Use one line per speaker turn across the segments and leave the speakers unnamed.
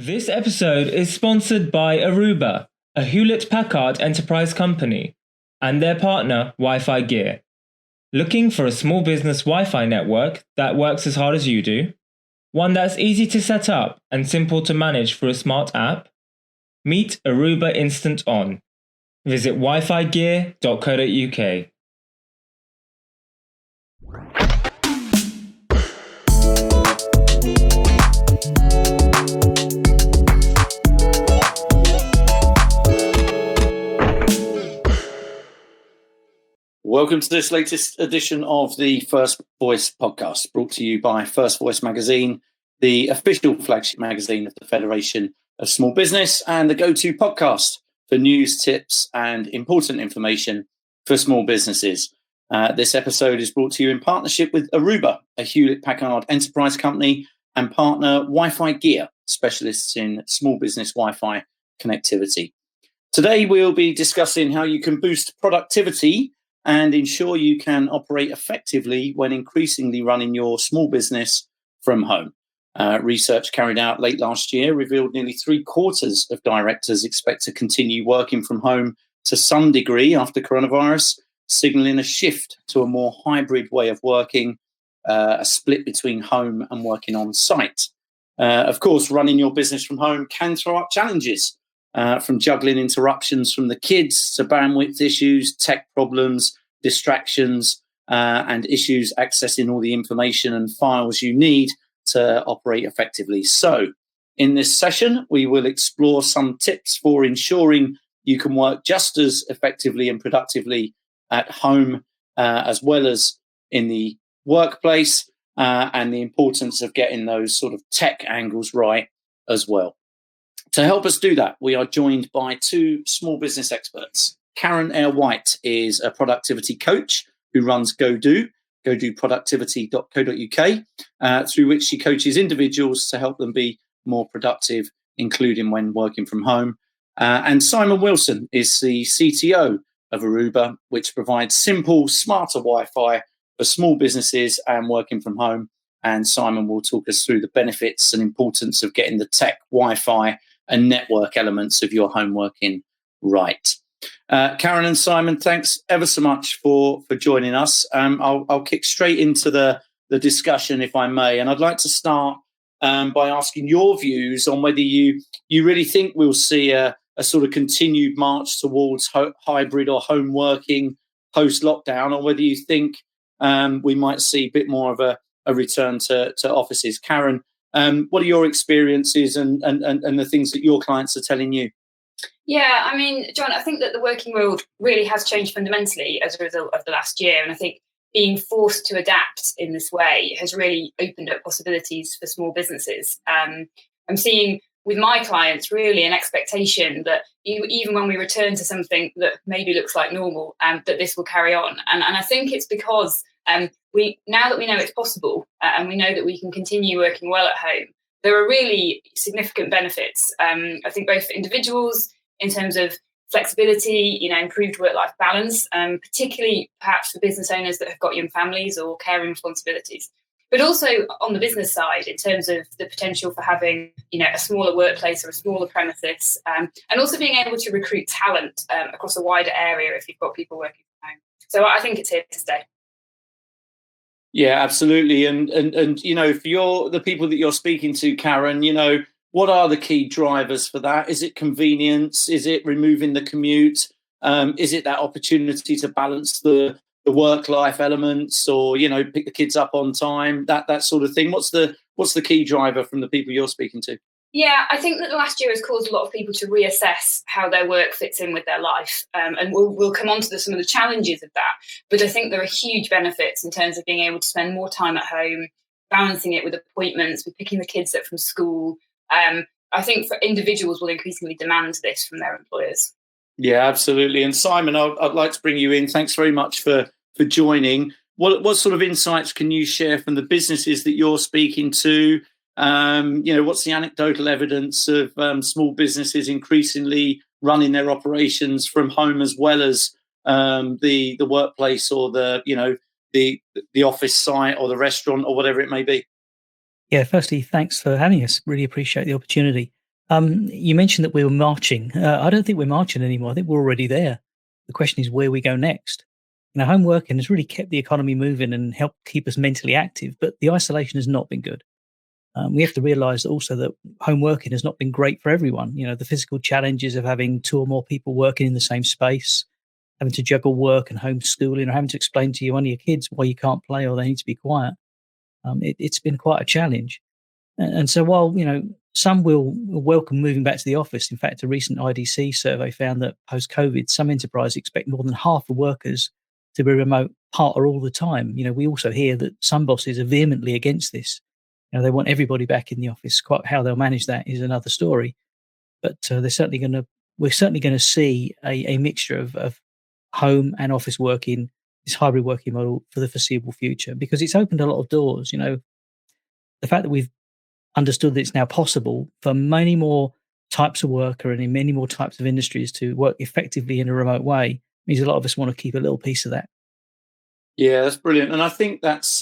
This episode is sponsored by Aruba, a Hewlett-Packard enterprise company, and their partner, Wi-Fi Gear. Looking for a small business Wi-Fi network that works as hard as you do? One that's easy to set up and simple to manage through a smart app? Meet Aruba Instant On. Visit wifigear.co.uk.
Welcome to this latest edition of the First Voice podcast, brought to you by First Voice magazine, the official flagship magazine of the Federation of Small Business and the go-to podcast for news, tips and important information for small businesses. This episode is brought to you in partnership with Aruba, a Hewlett-Packard enterprise company, and partner Wi-Fi Gear, specialists in small business Wi-Fi connectivity. Today, we'll be discussing how you can boost productivity and ensure you can operate effectively when increasingly running your small business from home. Research carried out late last year revealed nearly 3/4 of directors expect to continue working from home to some degree after coronavirus, signalling a shift to a more hybrid way of working, a split between home and working on site. Of course, running your business from home can throw up challenges, from juggling interruptions from the kids to bandwidth issues, tech problems, distractions, and issues accessing all the information and files you need to operate effectively. So, in this session, we will explore some tips for ensuring you can work just as effectively and productively at home as well as in the workplace, and the importance of getting those sort of tech angles right as well. To help us do that, we are joined by two small business experts. Karen Eyre-White is a productivity coach who runs godoproductivity.co.uk, through which she coaches individuals to help them be more productive, including when working from home. And Simon Wilson is the CTO of Aruba, which provides simple, smarter Wi-Fi for small businesses and working from home. And Simon will talk us through the benefits and importance of getting the tech, Wi-Fi, and network elements of your home working right. Karen and Simon, thanks ever so much for joining us. I'll kick straight into the discussion, if I may, and I'd like to start by asking your views on whether you really think we'll see a sort of continued march towards hybrid or home working post-lockdown, or whether you think we might see a bit more of a return to offices. Karen, what are your experiences and the things that your clients are telling you?
Yeah, I mean, John, I think that the working world really has changed fundamentally as a result of the last year. And I think being forced to adapt in this way has really opened up possibilities for small businesses. I'm seeing with my clients really an expectation that even when we return to something that maybe looks like normal, that this will carry on. And I think it's because now that we know it's possible and we know that we can continue working well at home, there are really significant benefits. I think both for individuals in terms of flexibility, improved work-life balance, particularly perhaps for business owners that have got young families or caring responsibilities. But also on the business side, in terms of the potential for having, a smaller workplace or a smaller premises, and also being able to recruit talent across a wider area if you've got people working from home. So I think it's here to stay.
Yeah, absolutely. And for the people that you're speaking to, Karen, what are the key drivers for that? Is it convenience? Is it removing the commute? Is it that opportunity to balance the work-life elements, or pick the kids up on time? That sort of thing. What's the key driver from the people you're speaking to?
Yeah, I think that the last year has caused a lot of people to reassess how their work fits in with their life. And we'll come on to some of the challenges of that. But I think there are huge benefits in terms of being able to spend more time at home, balancing it with appointments, with picking the kids up from school. I think for individuals will increasingly demand this from their employers.
Yeah, absolutely. And Simon, I'd like to bring you in. Thanks very much for joining. What sort of insights can you share from the businesses that you're speaking to? What's the anecdotal evidence of small businesses increasingly running their operations from home as well as the workplace, or the office site or the restaurant or whatever it may be?
Yeah, firstly, thanks for having us. Really appreciate the opportunity. You mentioned that we were marching. I don't think we're marching anymore. I think we're already there. The question is where we go next. Home working has really kept the economy moving and helped keep us mentally active, but the isolation has not been good. We have to realise also that home working has not been great for everyone. The physical challenges of having two or more people working in the same space, having to juggle work and homeschooling, or having to explain to one of your kids why you can't play or they need to be quiet. It's been quite a challenge. And so while, some will welcome moving back to the office, in fact, a recent IDC survey found that post-COVID, some enterprises expect more than half the workers to be remote part or all the time. We also hear that some bosses are vehemently against this. They want everybody back in the office. Quite how they'll manage that is another story. But we're certainly going to see a mixture of home and office working, this hybrid working model for the foreseeable future, because it's opened a lot of doors. The fact that we've understood that it's now possible for many more types of worker and in many more types of industries to work effectively in a remote way means a lot of us want to keep a little piece of that.
Yeah, that's brilliant. And I think that's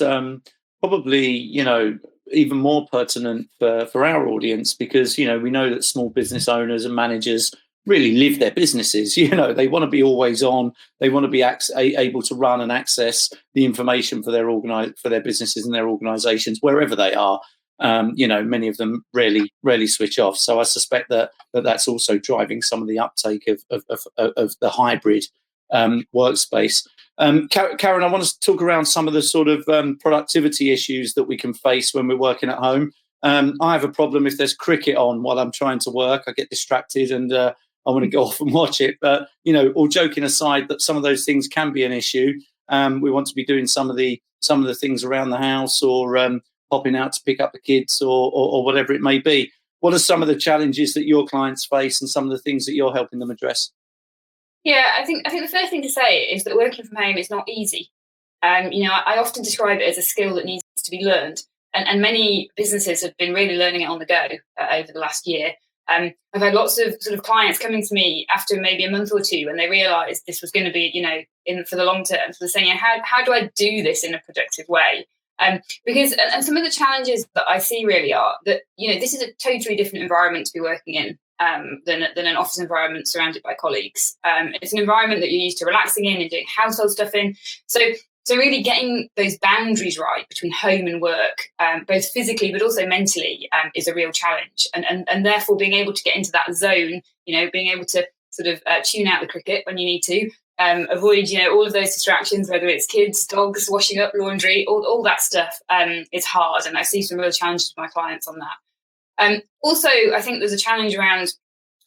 probably, even more pertinent for our audience because, we know that small business owners and managers really live their businesses. They want to be always on. They want to be able to run and access the information for their businesses and their organizations wherever they are. Many of them rarely switch off. So I suspect that's also driving some of the uptake of the hybrid workspace. Karen, I want to talk around some of the sort of productivity issues that we can face when we're working at home. I have a problem if there's cricket on while I'm trying to work. I get distracted and I want to go off and watch it. But, all joking aside, that some of those things can be an issue. We want to be doing some of the things around the house or popping out to pick up the kids or whatever it may be. What are some of the challenges that your clients face and some of the things that you're helping them address?
Yeah, I think the first thing to say is that working from home is not easy. I often describe it as a skill that needs to be learned, and many businesses have been really learning it on the go over the last year. I've had lots of sort of clients coming to me after maybe a month or two when they realised this was going to be, for the long term. So they're saying, how do I do this in a productive way? Because some of the challenges that I see really are that, this is a totally different environment to be working in. Than an office environment surrounded by colleagues. It's an environment that you're used to relaxing in and doing household stuff in. So really getting those boundaries right between home and work, both physically but also mentally, is a real challenge. And therefore being able to get into that zone, being able to sort of tune out the cricket when you need to, avoid, all of those distractions, whether it's kids, dogs, washing up, laundry, all that stuff, is hard. And I see some real challenges with my clients on that. Also, I think there's a challenge around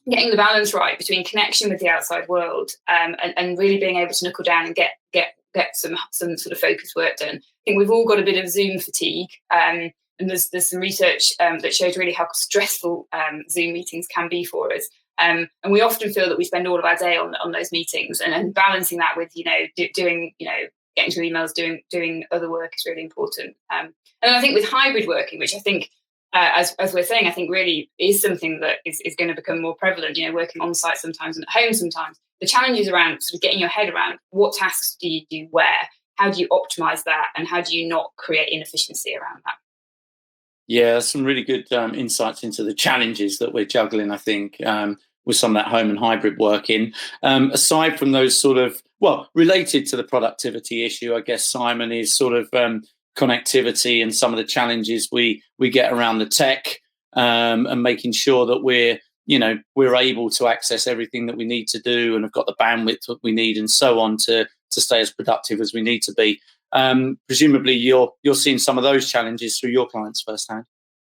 getting the balance right between connection with the outside world and really being able to knuckle down and get some sort of focus work done. I think we've all got a bit of Zoom fatigue, and there's some research that shows really how stressful Zoom meetings can be for us. And we often feel that we spend all of our day on those meetings, and balancing that with doing getting through emails, doing other work is really important. And I think with hybrid working, which I think, as we're saying, I think really is something that is going to become more prevalent, working on site sometimes and at home sometimes. The challenge is around sort of getting your head around what tasks do you do where, how do you optimize that, and how do you not create inefficiency around that?
Yeah, some really good insights into the challenges that we're juggling, I think, with some of that home and hybrid working. Aside from those sort of, related to the productivity issue, I guess, Simon, is sort of connectivity and some of the challenges we get around the tech, and making sure that we're able to access everything that we need to do and have got the bandwidth that we need and so on to stay as productive as we need to be. Presumably you're seeing some of those challenges through your clients firsthand.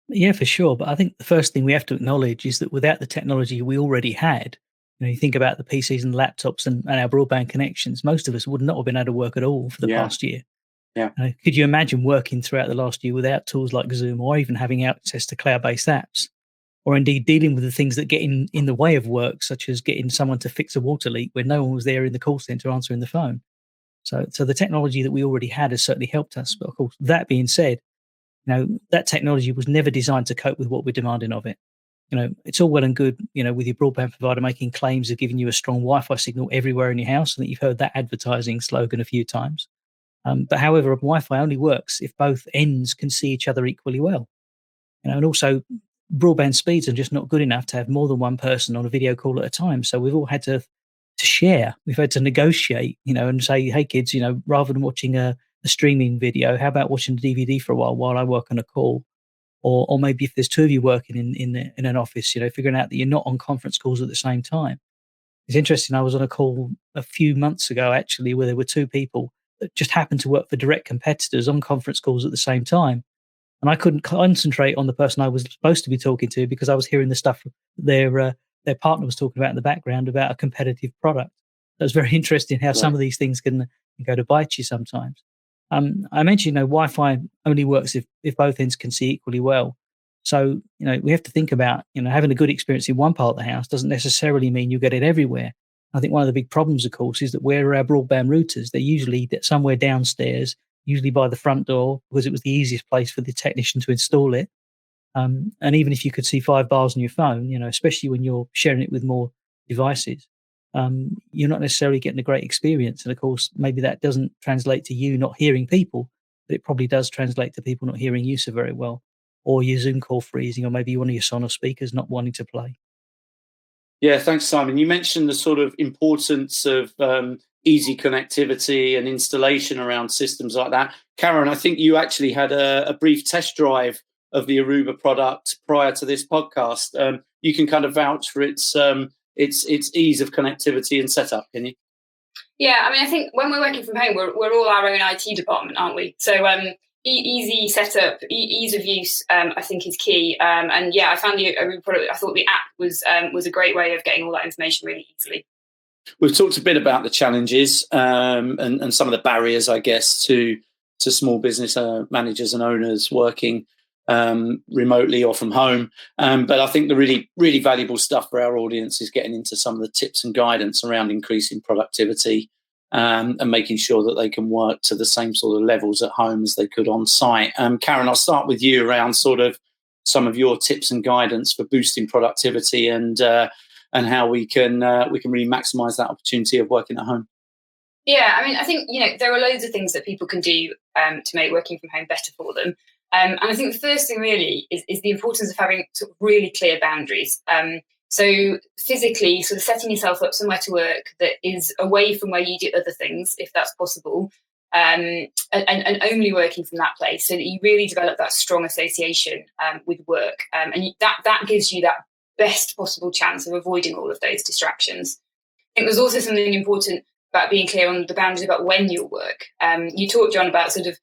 Yeah, for sure. But I think the first thing we have to acknowledge is that without the technology we already had, you think about the PCs and laptops and our broadband connections, most of us would not have been able to work at all for the past year.
Yeah.
Could you imagine working throughout the last year without tools like Zoom, or even having access to cloud-based apps, or indeed dealing with the things that get in the way of work, such as getting someone to fix a water leak when no one was there in the call center answering the phone? So the technology that we already had has certainly helped us. But of course, that being said, that technology was never designed to cope with what we're demanding of it. It's all well and good, with your broadband provider making claims of giving you a strong Wi-Fi signal everywhere in your house, and that you've heard that advertising slogan a few times. But however, Wi-Fi only works if both ends can see each other equally well. And also broadband speeds are just not good enough to have more than one person on a video call at a time. So we've all had to share. We've had to negotiate, and say, hey kids, rather than watching a streaming video, how about watching the DVD for a while I work on a call? Or maybe if there's two of you working in an office, figuring out that you're not on conference calls at the same time. It's interesting. I was on a call a few months ago, actually, where there were two people that just happened to work for direct competitors on conference calls at the same time. And I couldn't concentrate on the person I was supposed to be talking to because I was hearing the stuff their partner was talking about in the background about a competitive product. It was very interesting how some of these things can go to bite you sometimes. I mentioned, Wi-Fi only works if both ends can see equally well. So, we have to think about, having a good experience in one part of the house doesn't necessarily mean you get it everywhere. I think one of the big problems, of course, is that where our broadband routers, they're usually somewhere downstairs, usually by the front door, because it was the easiest place for the technician to install it. And even if you could see 5 bars on your phone, especially when you're sharing it with more devices, you're not necessarily getting a great experience. And of course, maybe that doesn't translate to you not hearing people, but it probably does translate to people not hearing you so very well, or your Zoom call freezing, or maybe one of your Sonos speakers not wanting to play.
Yeah, thanks, Simon. You mentioned the sort of importance of easy connectivity and installation around systems like that. Karen, I think you actually had a brief test drive of the Aruba product prior to this podcast. You can kind of vouch for its ease of connectivity and setup, can you?
Yeah, I mean, I think when we're working from home, we're all our own IT department, aren't we? So easy setup, ease of use, I think is key. And yeah, I found the Aruba product. I thought the app was a great way of getting all that information really easily.
We've talked a bit about the challenges and some of the barriers, I guess, to small business managers and owners working remotely or from home. But I think the really, really valuable stuff for our audience is getting into some of the tips and guidance around increasing productivity and making sure that they can work to the same sort of levels at home as they could on site. Karen, I'll start with you around sort of some of your tips and guidance for boosting productivity and how we can really maximise that opportunity of working at home.
Yeah, I mean, I think there are loads of things that people can do to make working from home better for them. And I think the first thing really is the importance of having sort of really clear boundaries. So physically, sort of setting yourself up somewhere to work that is away from where you do other things, if that's possible, and only working from that place, so that you really develop that strong association with work, and that gives you that best possible chance of avoiding all of those distractions. I think there's also something important about being clear on the boundaries about when you'll work. You talked, John, about sort of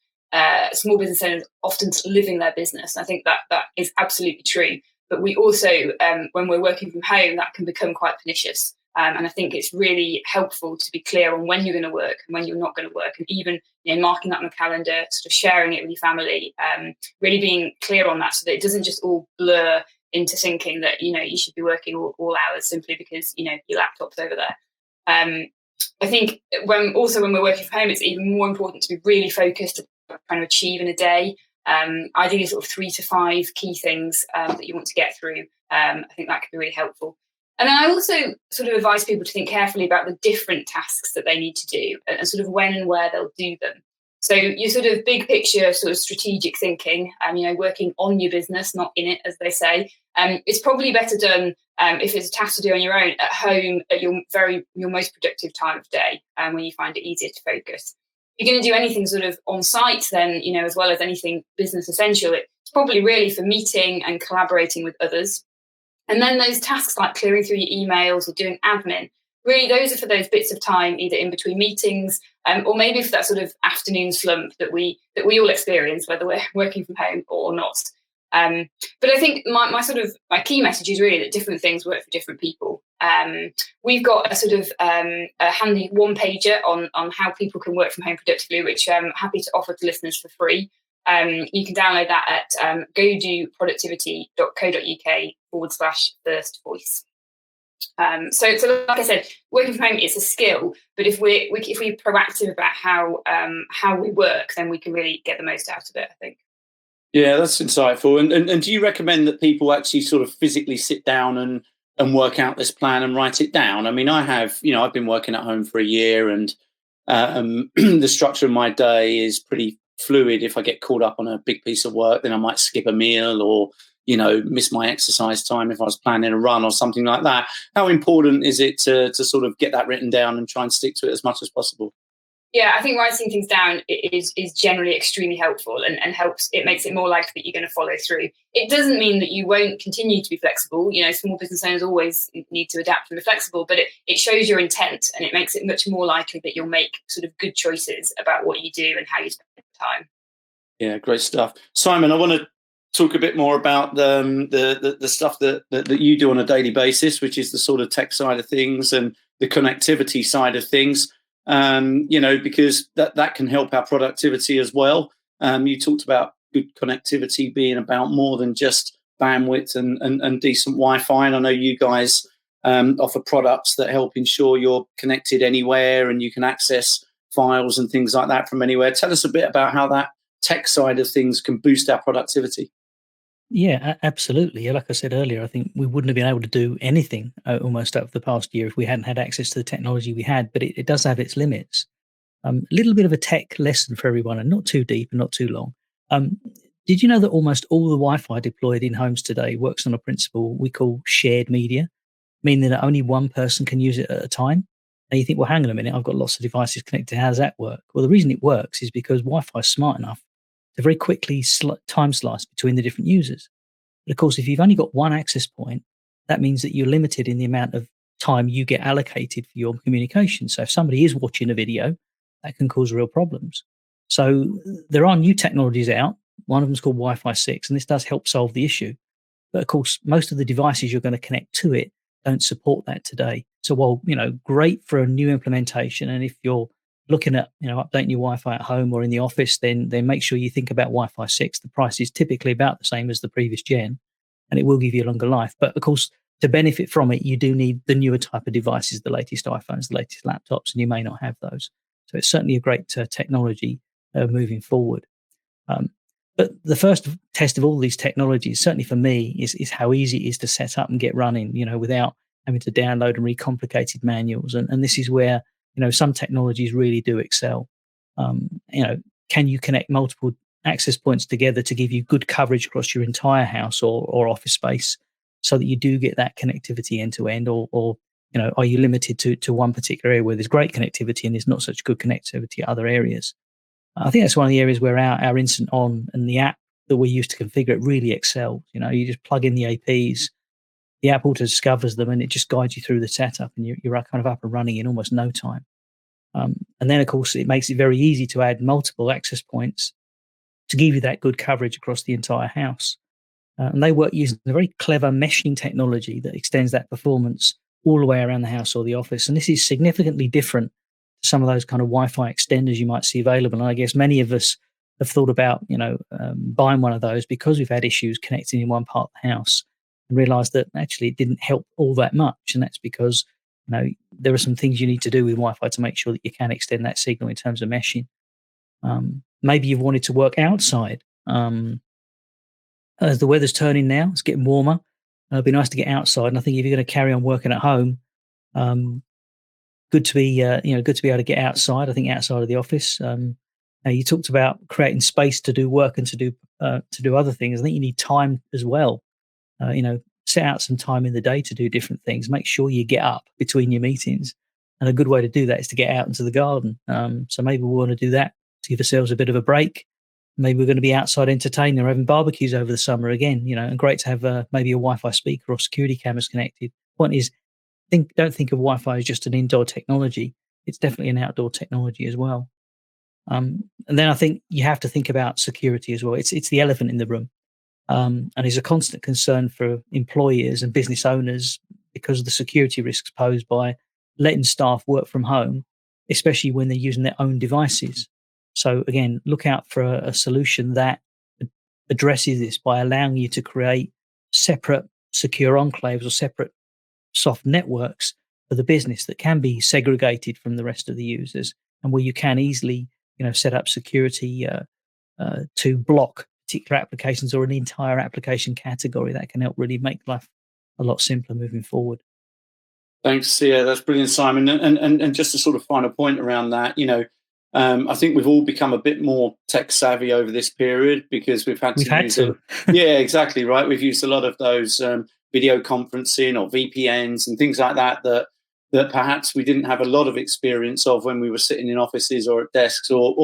small business owners often living their business. And I think that is absolutely true. But we also, when we're working from home, that can become quite pernicious. And I think it's really helpful to be clear on when you're going to work and when you're not going to work, and even marking that on the calendar, sort of sharing it with your family, really being clear on that, so that it doesn't just all blur into thinking that you should be working all hours simply because your laptop's over there. I think when we're working from home, it's even more important to be really focused on trying to achieve in a day. Ideally, sort of 3 to 5 key things that you want to get through. I think that could be really helpful. And then I also sort of advise people to think carefully about the different tasks that they need to do and sort of when and where they'll do them. So your sort of big picture, sort of strategic thinking, working on your business, not in it, as they say. It's probably better done if it's a task to do on your own at home at your most productive time of day, when you find it easier to focus. If you're going to do anything sort of on site, then as well as anything business essential, it's probably really for meeting and collaborating with others. And then those tasks like clearing through your emails or doing admin, really those are for those bits of time either in between meetings or maybe for that sort of afternoon slump that we all experience, whether we're working from home or not. But I think my key message is really that different things work for different people. We've got a sort of a handy one-pager on how people can work from home productively, which I'm happy to offer to listeners for free. You can download that at godoproductivity.co.uk/first voice. So like I said, working from home is a skill, but if we're proactive about how we work, then we can really get the most out of it, I think.
Yeah, that's insightful. And do you recommend that people actually sort of physically sit down and work out this plan and write it down? I mean, I have, I've been working at home for a year, and the structure of my day is pretty fluid. If I get caught up on a big piece of work, then I might skip a meal or, miss my exercise time if I was planning a run or something like that. How important is it to sort of get that written down and try and stick to it as much as possible?
Yeah, I think writing things down is generally extremely helpful and helps. It makes it more likely that you're going to follow through. It doesn't mean that you won't continue to be flexible. Small business owners always need to adapt and be flexible, but it shows your intent, and it makes it much more likely that you'll make sort of good choices about what you do and how you spend time.
Yeah, great stuff. Simon, I want to talk a bit more about the stuff that you do on a daily basis, which is the sort of tech side of things and the connectivity side of things. Because that can help our productivity as well. You talked about good connectivity being about more than just bandwidth and decent Wi-Fi. And I know you guys offer products that help ensure you're connected anywhere and you can access files and things like that from anywhere. Tell us a bit about how that tech side of things can boost our productivity.
Yeah, absolutely. Like I said earlier, I think we wouldn't have been able to do anything almost over the past year if we hadn't had access to the technology we had, but it does have its limits. A little bit of a tech lesson for everyone, and not too deep and not too long. Did you know that almost all the Wi-Fi deployed in homes today works on a principle we call shared media, meaning that only one person can use it at a time? And you think, well, hang on a minute, I've got lots of devices connected. How does that work? Well, the reason it works is because Wi-Fi is smart enough to very quickly time slice between the different users. But of course, if you've only got one access point, that means that you're limited in the amount of time you get allocated for your communication. So if somebody is watching a video, that can cause real problems. So there are new technologies out. One of them is called Wi-Fi 6, and this does help solve the issue. But of course, most of the devices you're going to connect to it don't support that today. So while, great for a new implementation, and if you're looking at, updating your Wi-Fi at home or in the office, then make sure you think about Wi-Fi 6. The price is typically about the same as the previous gen, and it will give you a longer life. But of course, to benefit from it, you do need the newer type of devices, the latest iPhones, the latest laptops, and you may not have those. So it's certainly a great technology moving forward. But the first test of all these technologies, certainly for me, is how easy it is to set up and get running, without having to download and read complicated manuals. And this is where, some technologies really do excel. Can you connect multiple access points together to give you good coverage across your entire house or office space so that you do get that connectivity end to end? Or are you limited to one particular area where there's great connectivity and there's not such good connectivity at other areas? I think that's one of the areas where our Instant On and the app that we use to configure it really excels. You just plug in the APs, the app auto discovers them, and it just guides you through the setup, and you're kind of up and running in almost no time. And then, of course, it makes it very easy to add multiple access points to give you that good coverage across the entire house. And they work using a very clever meshing technology that extends that performance all the way around the house or the office. And this is significantly different to some of those kind of Wi-Fi extenders you might see available. And I guess many of us have thought about, buying one of those because we've had issues connecting in one part of the house and realized that actually it didn't help all that much. And that's because, there are some things you need to do with Wi-Fi to make sure that you can extend that signal in terms of meshing. Maybe you've wanted to work outside. As the weather's turning now, it's getting warmer. It'd be nice to get outside. And I think if you're going to carry on working at home, good to be able to get outside. I think outside of the office. You talked about creating space to do work and to do other things. I think you need time as well. Set out some time in the day to do different things. Make sure you get up between your meetings, and a good way to do that is to get out into the garden. So maybe we want to do that to give ourselves a bit of a break. Maybe we're going to be outside entertaining or having barbecues over the summer again. And great to have maybe a Wi-Fi speaker or security cameras connected. Point is, don't think of Wi-Fi as just an indoor technology. It's definitely an outdoor technology as well. And then I think you have to think about security as well. It's the elephant in the room, and is a constant concern for employers and business owners because of the security risks posed by letting staff work from home, especially when they're using their own devices. So again, look out for a solution that addresses this by allowing you to create separate secure enclaves or separate soft networks for the business that can be segregated from the rest of the users, and where you can easily, set up security to block particular applications or an entire application category. That can help really make life a lot simpler moving forward.
Thanks. Yeah, that's brilliant, Simon. And just a sort of final point around that, I think we've all become a bit more tech savvy over this period because we've had to. Yeah, exactly right. We've used a lot of those video conferencing or VPNs and things like that that perhaps we didn't have a lot of experience of when we were sitting in offices or at desks or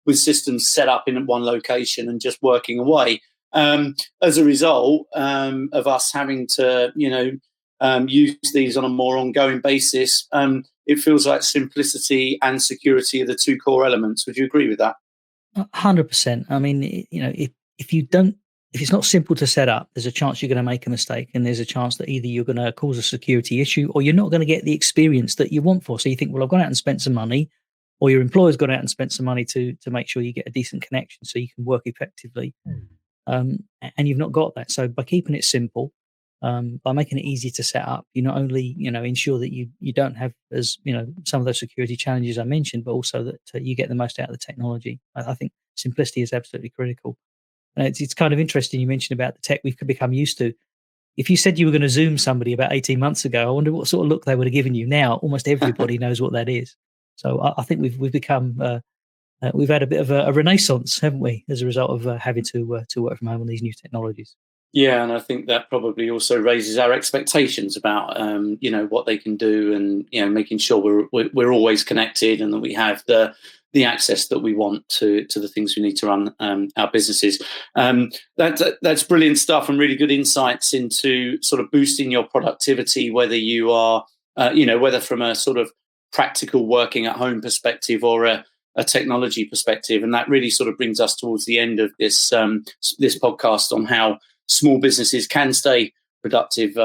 with systems set up in one location and just working away. As a result of us having to, use these on a more ongoing basis, it feels like simplicity and security are the two core elements. Would you agree with that?
100%. I mean, if it's not simple to set up, there's a chance you're going to make a mistake, and there's a chance that either you're going to cause a security issue or you're not going to get the experience that you want for. So you think, well, I've gone out and spent some money, or your employer's gone out and spent some money to make sure you get a decent connection so you can work effectively. And you've not got that. So by keeping it simple, by making it easy to set up, you not only ensure that you don't have some of those security challenges I mentioned, but also that you get the most out of the technology. I think simplicity is absolutely critical. And it's kind of interesting you mentioned about the tech we've become used to. If you said you were going to Zoom somebody about 18 months ago, I wonder what sort of look they would have given you. Now almost everybody knows what that is. So I think we've become we've had a bit of a renaissance, haven't we, as a result of having to work from home on these new technologies.
Yeah, and I think that probably also raises our expectations about what they can do, and making sure we're always connected and that we have the access that we want to the things we need to run our businesses. That's brilliant stuff and really good insights into sort of boosting your productivity, whether you are whether from a sort of practical working at home perspective or a technology perspective. And that really sort of brings us towards the end of this podcast on how small businesses can stay productive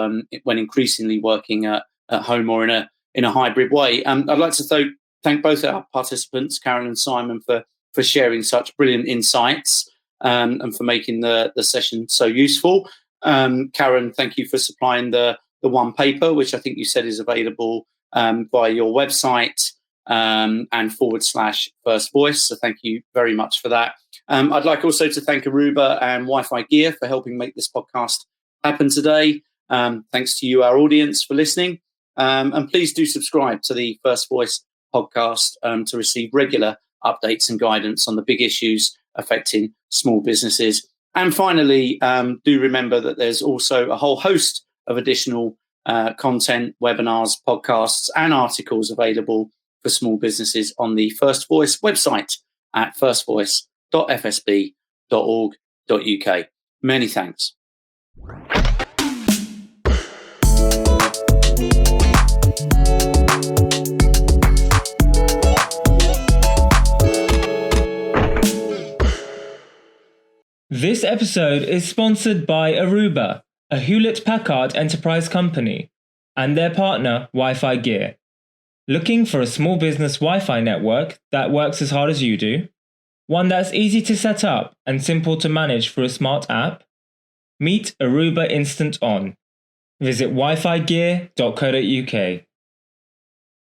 when increasingly working at home or in a hybrid way. I'd like to thank both our participants, Karen and Simon, for sharing such brilliant insights and for making the session so useful. Karen, thank you for supplying the one paper, which I think you said is available via your website and /First Voice. So thank you very much for that. I'd like also to thank Aruba and Wi-Fi Gear for helping make this podcast happen today. Thanks to you, our audience, for listening. And please do subscribe to the First Voice podcast to receive regular updates and guidance on the big issues affecting small businesses. And finally, do remember that there's also a whole host of additional content, webinars, podcasts, and articles available for small businesses on the First Voice website at firstvoice.fsb.org.uk. Many thanks.
This episode is sponsored by Aruba, a Hewlett-Packard Enterprise company, and their partner, Wi-Fi Gear. Looking for a small business Wi-Fi network that works as hard as you do? One that's easy to set up and simple to manage through a smart app? Meet Aruba Instant On. Visit wifigear.co.uk.